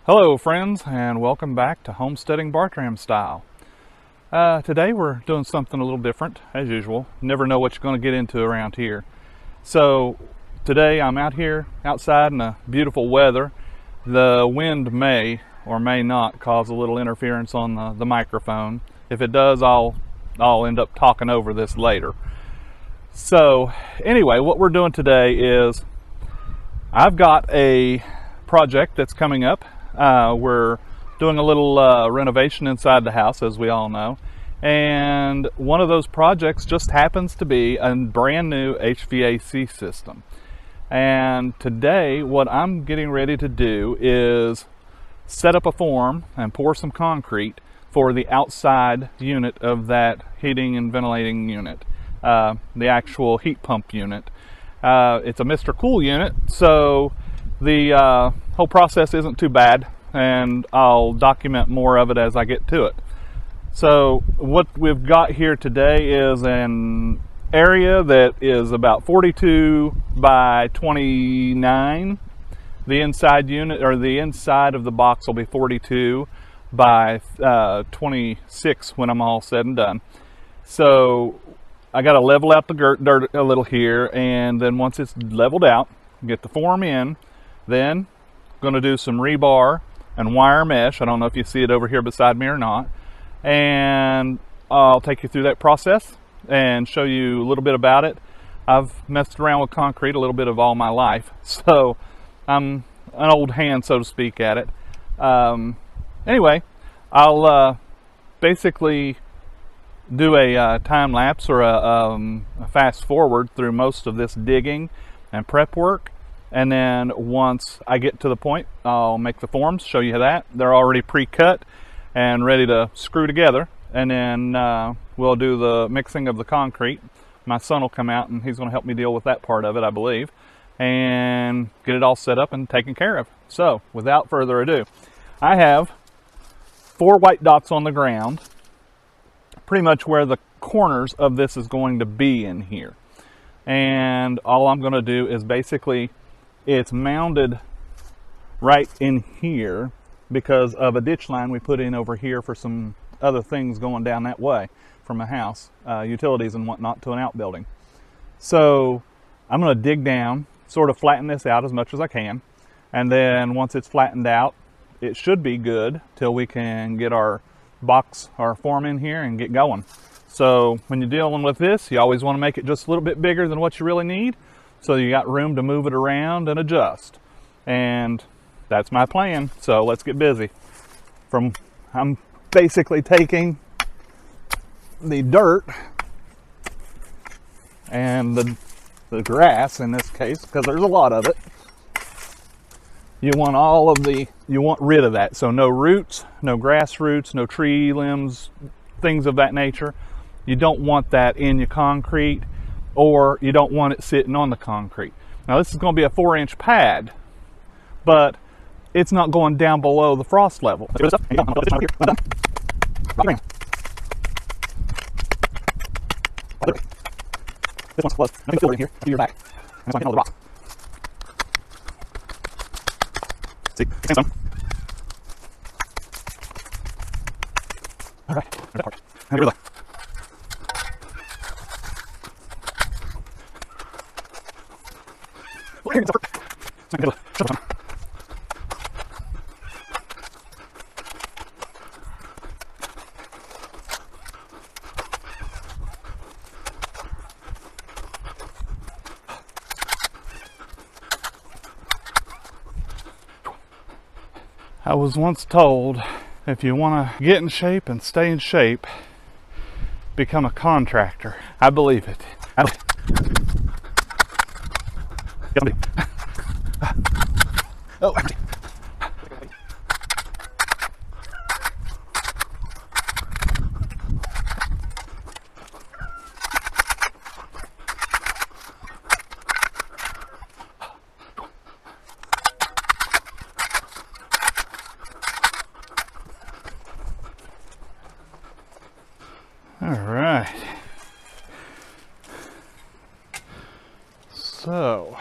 Hello friends, and welcome back to Homesteading Bartram Style. Today we're doing something a little different, as usual. Never know what you're going to get into around here. So today I'm out here outside in the beautiful weather. The wind may or may not cause a little interference on the microphone. If it does, I'll end up talking over this later. So anyway, what we're doing today is I've got a project that's coming up. We're doing a little renovation inside the house, as we all know, and one of those projects just happens to be a brand new HVAC system. And today what I'm getting ready to do is set up a form and pour some concrete for the outside unit of that heating and ventilating unit, the actual heat pump unit. It's a Mr. Cool unit, so the whole process isn't too bad, and I'll document more of it as I get to it. So what we've got here today is an area that is about 42 by 29. The inside unit, or the inside of the box, will be 42 by 26 when I'm all said and done. So I got to level out the dirt a little here, and then once it's leveled out, get the form in. Then I'm going to do some rebar and wire mesh. I don't know if you see it over here beside me or not. And I'll take you through that process and show you a little bit about it. I've messed around with concrete a little bit of all my life, so I'm an old hand, so to speak, at it. Anyway, I'll basically do a time lapse or a fast forward through most of this digging and prep work. And then once I get to the point, I'll make the forms, show you that. They're already pre-cut and ready to screw together. And then we'll do the mixing of the concrete. My son will come out and he's going to help me deal with that part of it, I believe, and get it all set up and taken care of. So without further ado, I have 4 white dots on the ground, pretty much where the corners of this is going to be in here. And all I'm going to do is basically, it's mounded right in here because of a ditch line we put in over here for some other things going down that way from a house, utilities and whatnot, to an outbuilding. So I'm going to dig down, sort of flatten this out as much as I can, and then once it's flattened out, it should be good till we can get our box, our form in here and get going. So when you're dealing with this, you always want to make it just a little bit bigger than what you really need, so you got room to move it around and adjust. And that's my plan. So let's get busy. I'm basically taking the dirt and the grass in this case, because there's a lot of it. You want rid of that. So no roots, no grass roots, no tree limbs, things of that nature. You don't want that in your concrete, or you don't want it sitting on the concrete. Now this is going to be a 4-inch pad, but it's not going down below the frost level. This one's close. Let me fill it in here. Do your back. That's why I can hold the rock. See, sandstone. All right, there's that part. Now get rid of that. I was once told, if you want to get in shape and stay in shape, become a contractor. I believe it. Oh. All right. So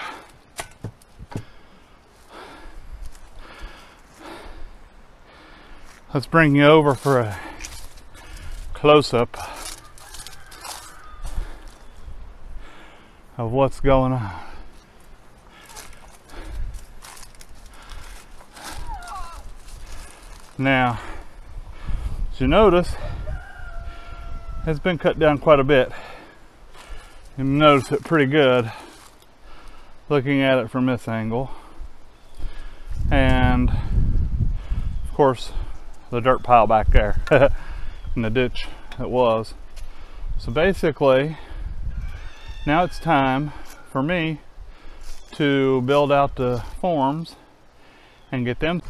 Let's bring you over for a close-up of what's going on. Now, as you notice, it's been cut down quite a bit. You notice it pretty good looking at it from this angle. And of course, the dirt pile back there in the ditch it was. So basically, now it's time for me to build out the forms and get them.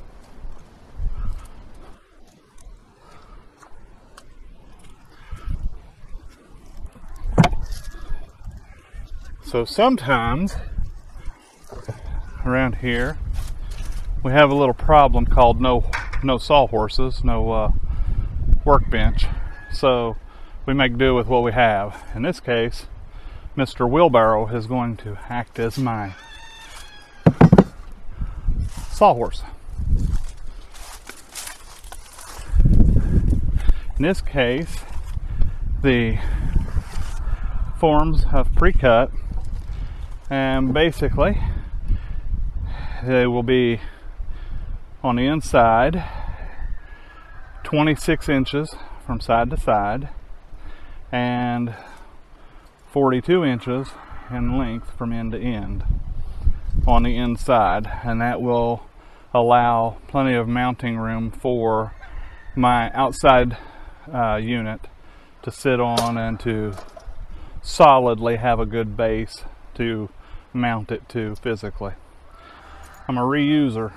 So sometimes around here we have a little problem called no sawhorses, no workbench. So we make do with what we have. In this case, Mr. Wheelbarrow is going to act as my sawhorse. In this case, the forms have pre-cut, and basically they will be on the inside 26 inches from side to side and 42 inches in length from end to end on the inside, and that will allow plenty of mounting room for my outside unit to sit on and to solidly have a good base to mount it to physically. I'm a reuser.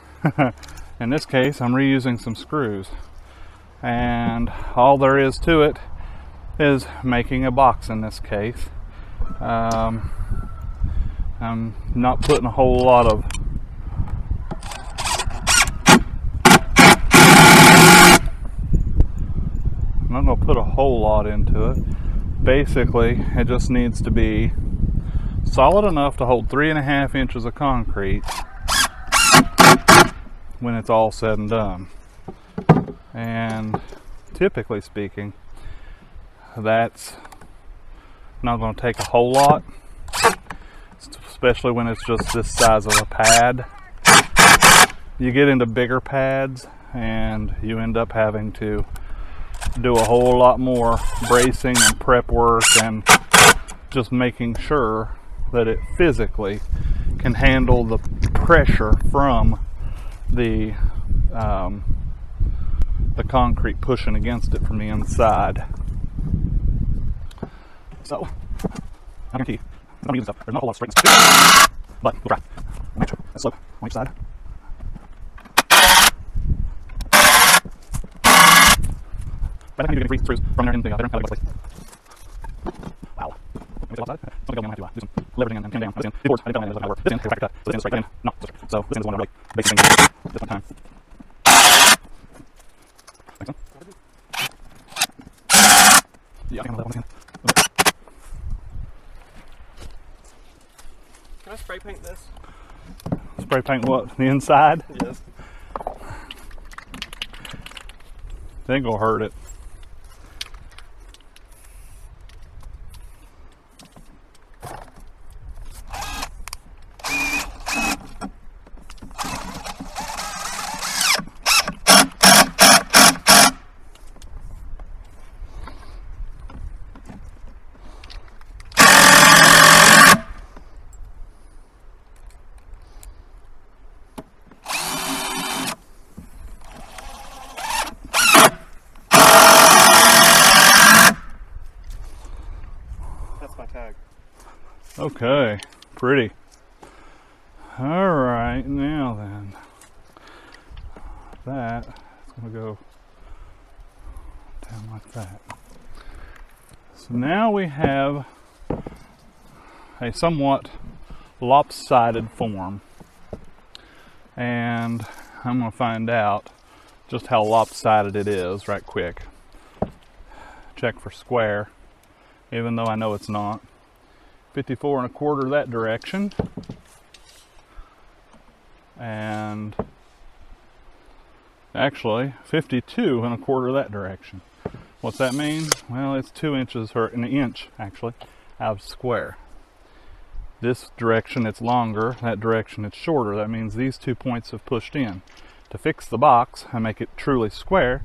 In this case, I'm reusing some screws, and all there is to it is making a box. In this case, I'm not putting a whole lot of into it. Basically, it just needs to be solid enough to hold 3.5 inches of concrete when it's all said and done. And typically speaking, that's not going to take a whole lot, especially when it's just this size of a pad. You get into bigger pads and you end up having to do a whole lot more bracing and prep work and just making sure that it physically can handle the pressure from the concrete pushing against it from the inside. So, I guarantee you, I'm gonna use stuff. There's not a whole lot of straightness, but we'll try. I'll make sure that slope on each side. By the time you get 3 screws from there into the other, wow. Let me see outside. So I'm going to have to do some leveraging and pin down. This end, the boards, I didn't tell them it doesn't have to work. This end is cut. So this end is straight. This end, no. So this end is one of the really basic things this one time. Make sense? Yeah, I think I'm going to let one hand. Can I spray paint this? Spray paint what? The inside? Yes. It ain't gonna hurt it. Okay, pretty. All right, now then, that is going to go down like that. So now we have a somewhat lopsided form, and I'm going to find out just how lopsided it is right quick. Check for square, even though I know it's not. 54 1/4 that direction, and actually 52 1/4 that direction. What's that mean? Well, it's 2 inches, or an inch actually, out of square. This direction it's longer, that direction it's shorter. That means these 2 points have pushed in. To fix the box and make it truly square,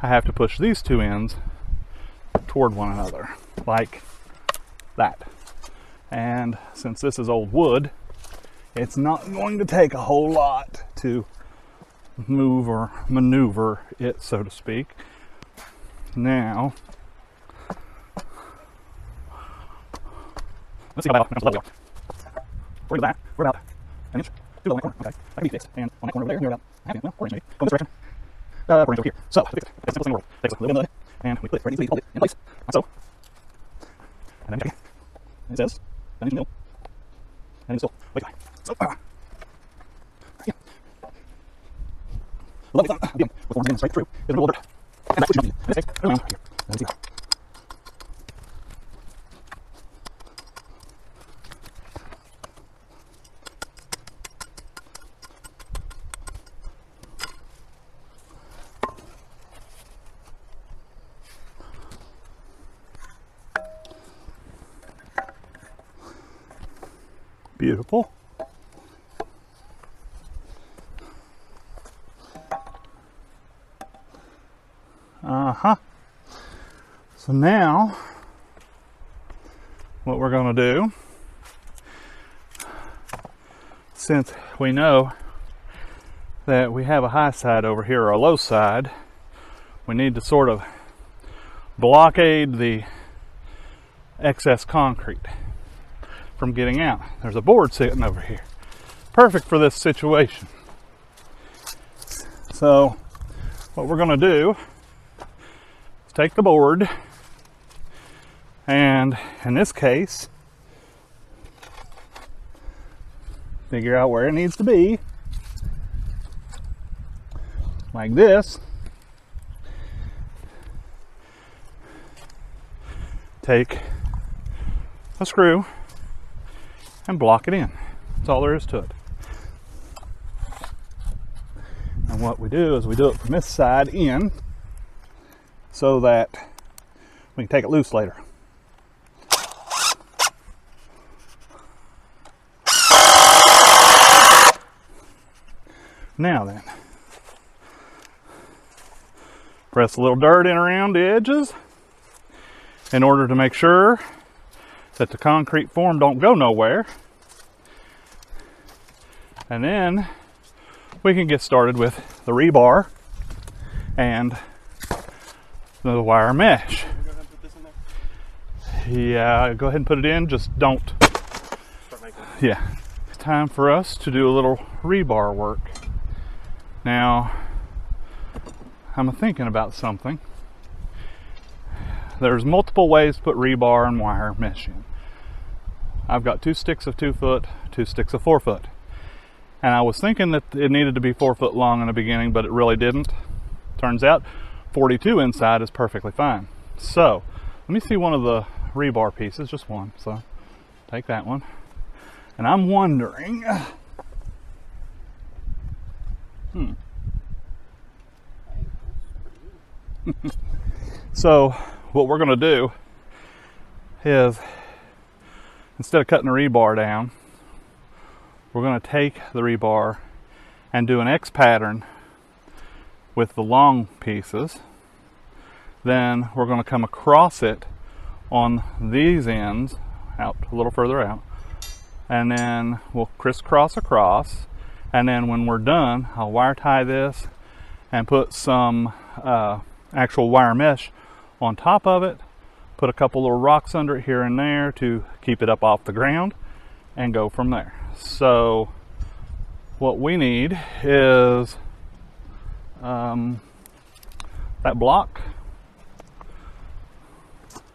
I have to push these 2 ends toward one another, like that. And since this is old wood, it's not going to take a whole lot to move or maneuver it, so to speak. Now, let's see how that looks. We're about an inch, 2 on that corner. Okay, that can be fixed. And on that corner over there, you're about half inch, well, 4 inch maybe. Go in this direction. 4 inch over here. So, fix it. It's the simplest thing in the world. Takes a little bit of mud, and we put it right easily, hold it in place, like so. And then check it. And it says, an inch in the middle. And it's still way behind. So, yeah. The lovely thing, again, with forms in straight through, is a little dirt. And that's what you need. In this case, around here. Let's see that. Beautiful. So now, what we're going to do, since we know that we have a high side over here or a low side, we need to sort of blockade the excess concrete from getting out. There's a board sitting over here, perfect for this situation. So what we're going to do is take the board, and in this case, figure out where it needs to be, like this. Take a screw and block it in. That's all there is to it. And what we do is we do it from this side in so that we can take it loose later. Now then, press a little dirt in around the edges in order to make sure that the concrete form don't go nowhere. And then we can get started with the rebar and the wire mesh. Go ahead and put this in there? Yeah, go ahead and put it in, just don't. Start making it. Yeah. It's time for us to do a little rebar work. Now, I'm thinking about something. There's multiple ways to put rebar and wire mesh in. I've got 2 sticks of 2 foot, 2 sticks of 4 foot. And I was thinking that it needed to be 4 foot long in the beginning, but it really didn't. Turns out 42 inside is perfectly fine. So, let me see one of the rebar pieces, just one. So, take that one. And I'm wondering, so what we're going to do is, instead of cutting the rebar down, we're going to take the rebar and do an X pattern with the long pieces. Then we're going to come across it on these ends, out a little further out, and then we'll crisscross across. And then when we're done, I'll wire tie this and put some actual wire mesh on top of it, put a couple little rocks under it here and there to keep it up off the ground, and go from there. So what we need is that block.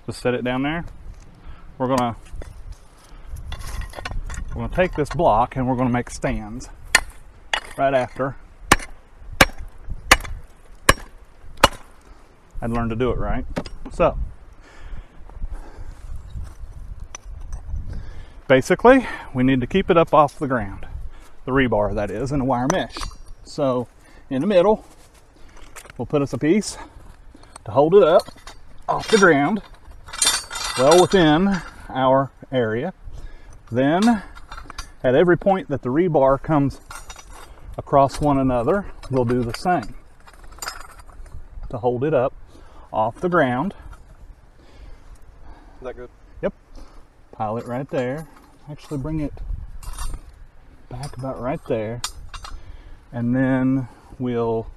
Just set it down there. We're gonna take this block and we're gonna make stands right after I'd learned to do it right. So basically we need to keep it up off the ground, the rebar that is, and the wire mesh. So in the middle We'll put us a piece to hold it up off the ground, well within our area. Then at every point that the rebar comes across one another, we'll do the same to hold it up off the ground. Is that good? Yep. Pile it right there. Actually bring it back about right there. And then we'll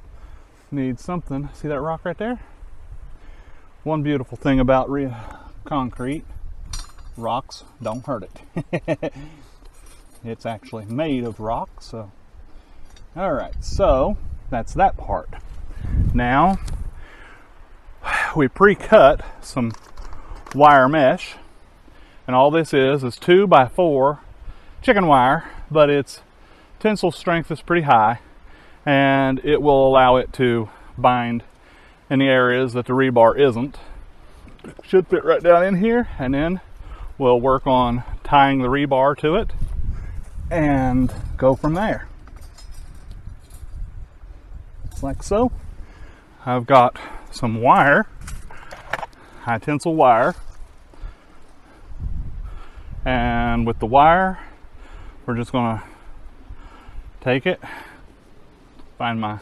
need something. See that rock right there? One beautiful thing about concrete, rocks don't hurt it. It's actually made of rock, so. All right, so that's that part. Now, we pre-cut some wire mesh, and all this is 2x4 chicken wire, but its tensile strength is pretty high, and it will allow it to bind in the areas that the rebar isn't. Should fit right down in here, and then we'll work on tying the rebar to it and go from there. Just like so. I've got some wire, high tensile wire, and with the wire we're just going to take it, find my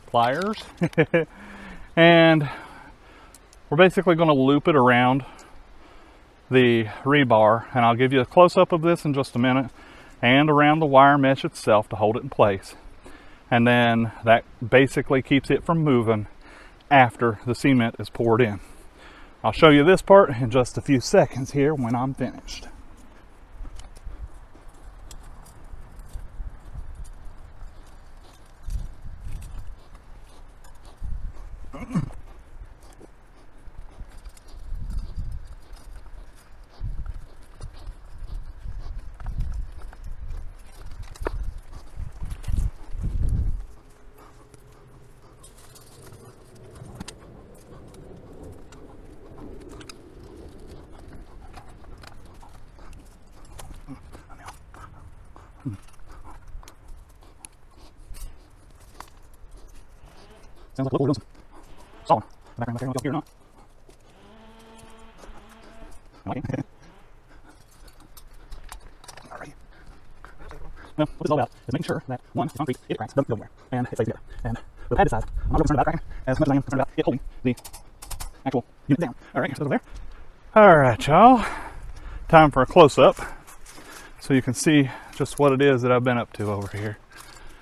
pliers, and we're basically going to loop it around the rebar, and I'll give you a close-up of this in just a minute, and around the wire mesh itself to hold it in place. And then that basically keeps it from moving after the cement is poured in. I'll show you this part in just a few seconds here when I'm finished. Sounds like we're doing some sawing. The background up here or not. Okay. Alrighty. Well, what this is all about is making sure that one, the concrete, it cracks, doesn't go anywhere, and it stays together. And the pad size, I'm not real concerned about cracking as much as I am concerned about it holding the actual unit down. Alright, here's over there. Alright, y'all. Time for a close-up so you can see just what it is that I've been up to over here,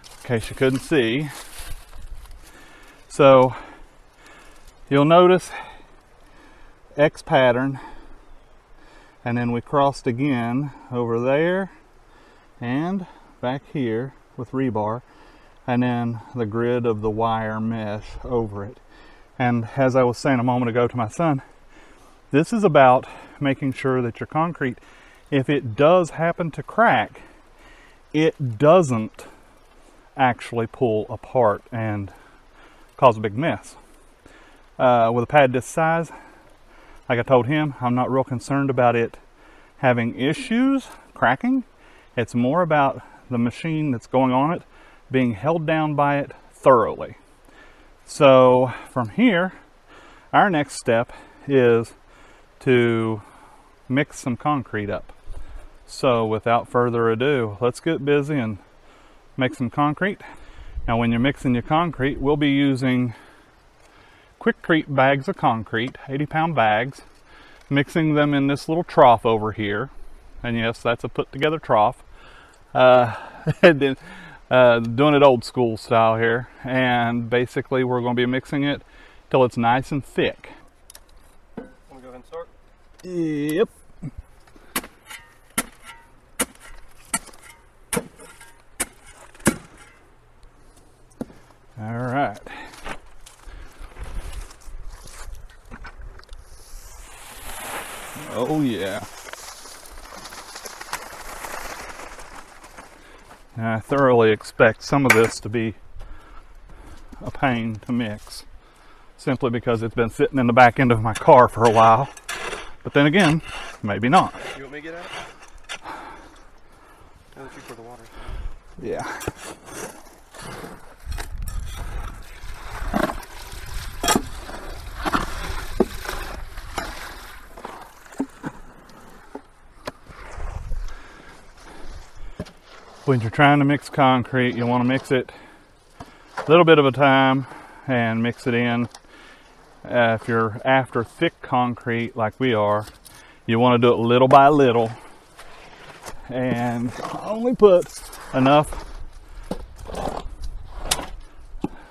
in case you couldn't see. So you'll notice X pattern, and then we crossed again over there and back here with rebar, and then the grid of the wire mesh over it. And as I was saying a moment ago to my son, this is about making sure that your concrete, if it does happen to crack, it doesn't actually pull apart and cause a big mess. With a pad this size, like I told him, I'm not real concerned about it having issues, cracking. It's more about the machine that's going on it being held down by it thoroughly. So from here, our next step is to mix some concrete up. So without further ado, let's get busy and make some concrete. Now when you're mixing your concrete, we'll be using Quikrete bags of concrete, 80-pound bags, mixing them in this little trough over here. And yes, that's a put together trough. And then doing it old school style here. And basically we're going to be mixing it till it's nice and thick. Want to go ahead and start? Yep. All right. Oh yeah. And I thoroughly expect some of this to be a pain to mix, simply because it's been sitting in the back end of my car for a while. But then again, maybe not. You want me to get at it? I'll let you pour the water. Yeah. when you're trying to mix concrete, you want to mix it a little bit of a time and mix it in. If you're after thick concrete like we are, you want to do it little by little and only put enough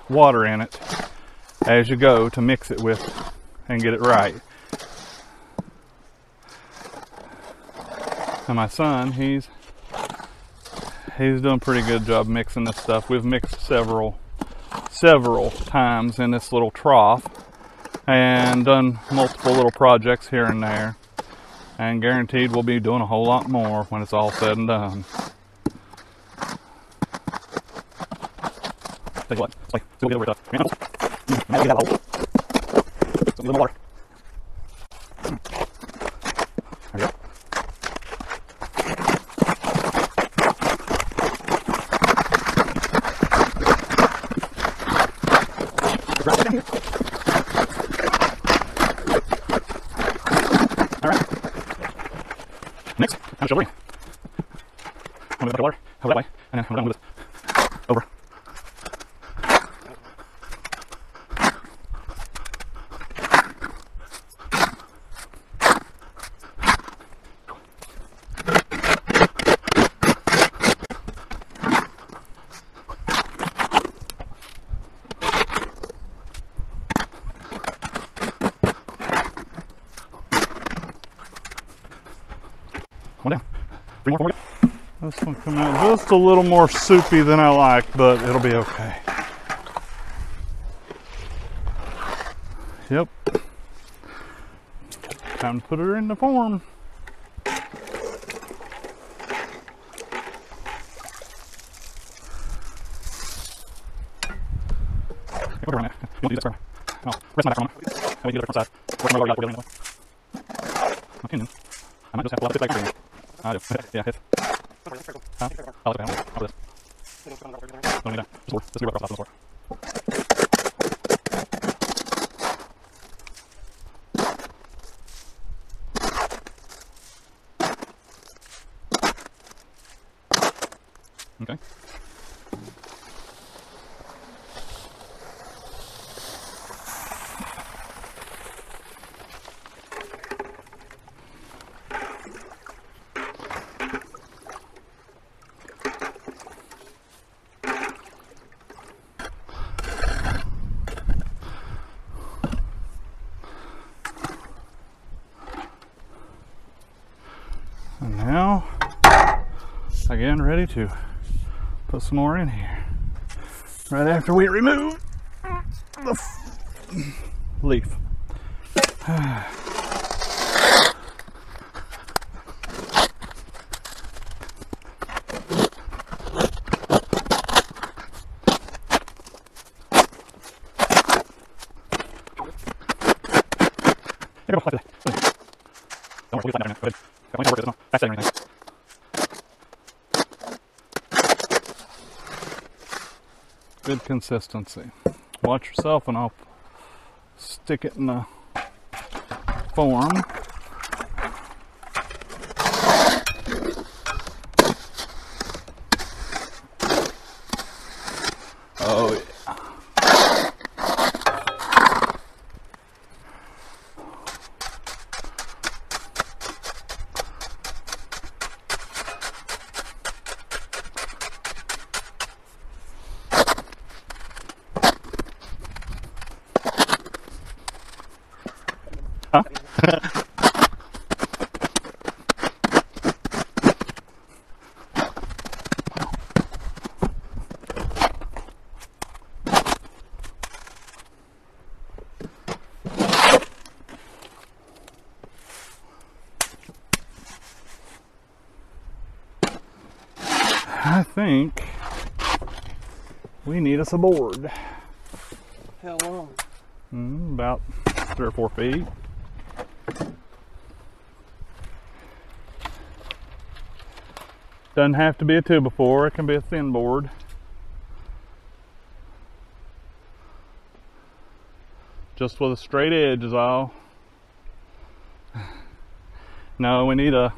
water in it as you go to mix it with and get it right. And my son, he's doing a pretty good job mixing this stuff. We've mixed several times in this little trough and done multiple little projects here and there, and guaranteed we'll be doing a whole lot more when it's all said and done. Take what? Like, see what we get over it. Now we got a hole. Some little water. There we go. Alright. Next, I'm shoveling. I'm going to water, hold that way, and then I'm going to move this over. One down. 3 more, 4 more. This one come out just a little more soupy than I like, but it'll be okay. Yep. Time to put her in the form. Put her on there. You want to do this for I'll rest my back on her. That way you do the front side. Work my lower yard, we'll get it anyway. I might just have to let it back. I do. Yeah, hit. Huh? I'll look at that. I'll do this. Don't need that. Just work. Just do it across the floor. Okay. And now, again, ready to put some more in here. Right after we remove the leaf. Here, go, flat today. Don't worry, we'll get flat down there. Go ahead. Got plenty of work, there's no backsetting or anything. Good consistency. Watch yourself and I'll stick it in the form. Oh yeah. Huh? I think we need us a board. How long? About 3 or 4 feet. Doesn't have to be a 2x4, it can be a thin board. Just with a straight edge is all. No, we need a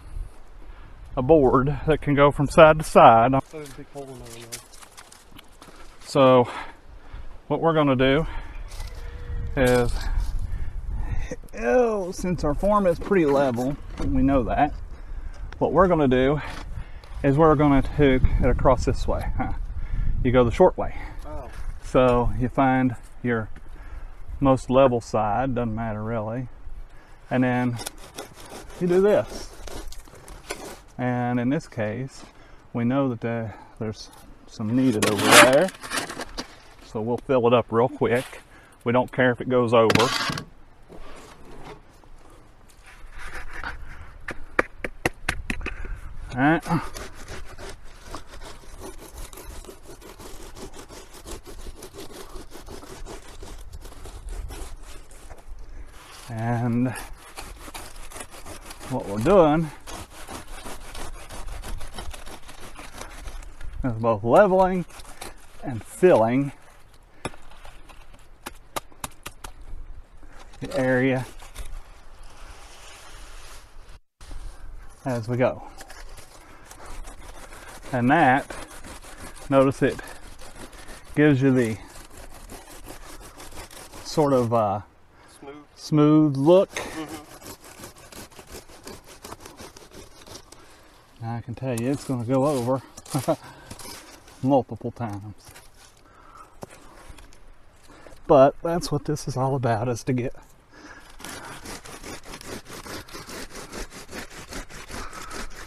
a board that can go from side to side. So there's a big hole in there, you know. So what we're going to do is, since our form is pretty level, we know that, what we're going to do is we're going to hook it across this way. You go the short way. Oh. So you find your most level side, doesn't matter really, and then you do this. And in this case, we know that there's some needed over there, so we'll fill it up real quick. We don't care if it goes over. All right. And what we're doing is both leveling and filling the area as we go. And that, notice it gives you the sort of smooth look. I can tell you it's going to go over multiple times. But that's what this is all about, is to get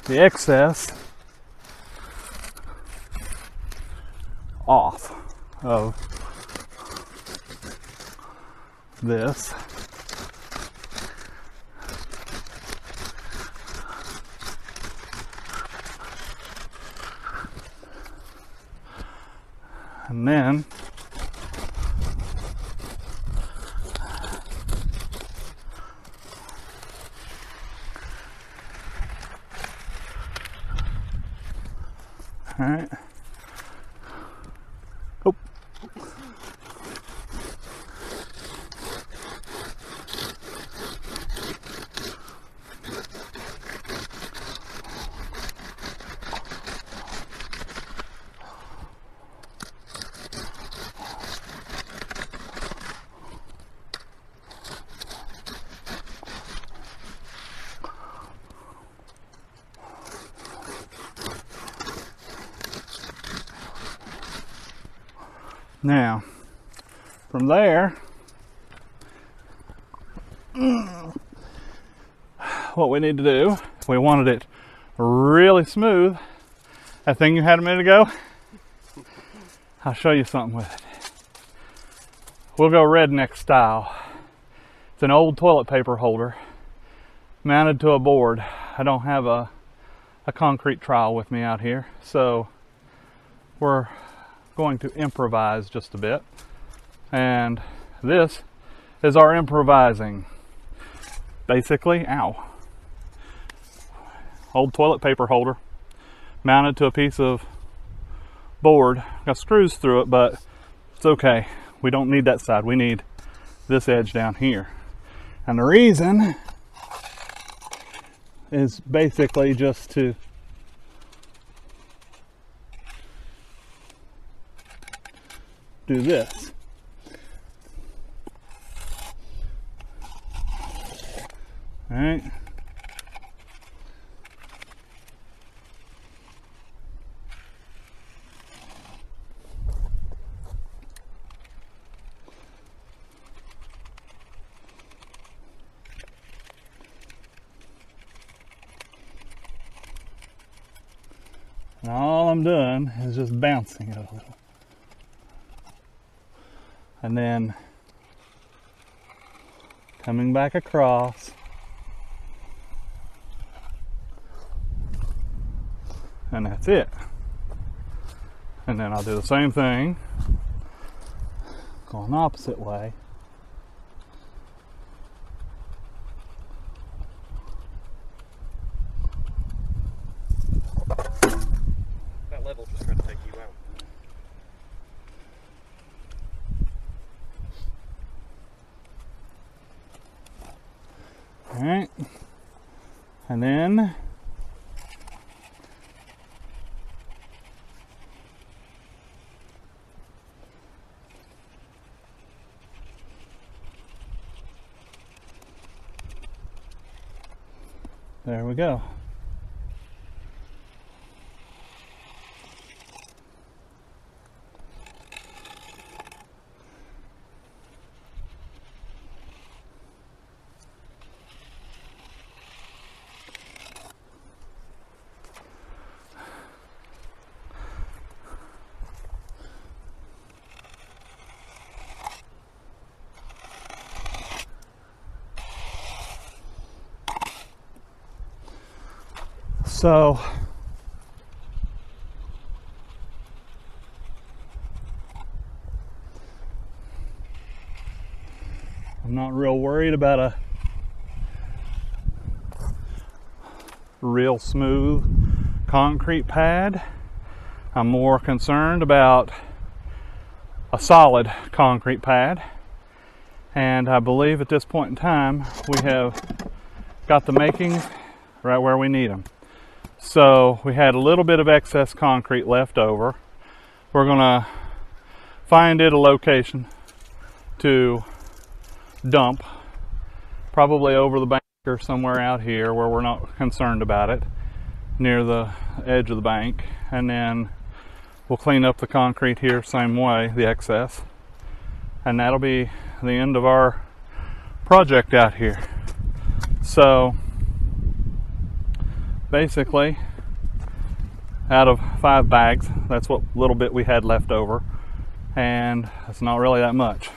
the excess off of this. And then all right. Oh. Now, from there, what we need to do, if we wanted it really smooth, that thing you had a minute ago, I'll show you something with it. We'll go redneck style. It's an old toilet paper holder mounted to a board. I don't have a concrete trowel with me out here, so we're going to improvise just a bit. And this is our improvising. Basically, old toilet paper holder mounted to a piece of board. Got screws through it, but it's okay. We don't need that side. We need this edge down here. And the reason is basically just to do this. All right. And all I'm doing is just bouncing it a little. And then coming back across, and that's it. And then I'll do the same thing going the opposite way. That level's just trying to take you out. All right, and then There we go. So I'm not real worried about a real smooth concrete pad. I'm more concerned about a solid concrete pad. And I believe at this point in time we have got the makings right where we need them. So we had a little bit of excess concrete left over. We're gonna find it a location to dump, probably over the bank or somewhere out here where we're not concerned about it, near the edge of the bank. And then we'll clean up the concrete here same way, the excess. And that'll be the end of our project out here. So basically, out of 5 bags, that's what little bit we had left over, and it's not really that much.